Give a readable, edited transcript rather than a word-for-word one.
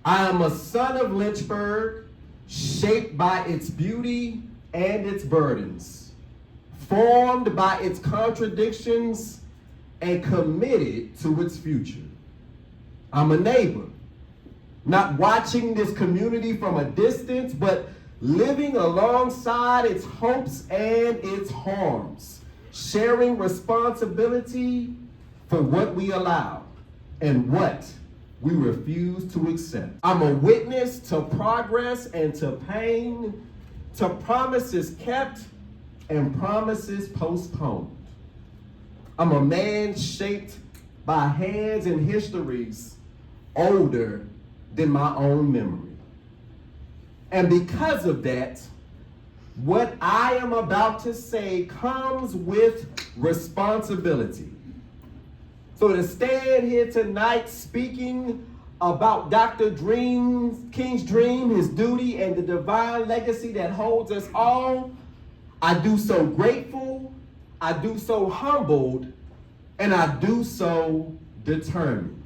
I am a son of Lynchburg, shaped by its beauty and its burdens, formed by its contradictions and committed to its future. I'm a neighbor, not watching this community from a distance, but living alongside its hopes and its harms, sharing responsibility for what we allow and what we refuse to accept. I'm a witness to progress and to pain, to promises kept and promises postponed. I'm a man shaped by hands and histories older than my own memory. And because of that, what I am about to say comes with responsibility. So to stand here tonight speaking about Dr. King's dream, his duty, and the divine legacy that holds us all, I do so grateful, I do so humbled, and I do so determined.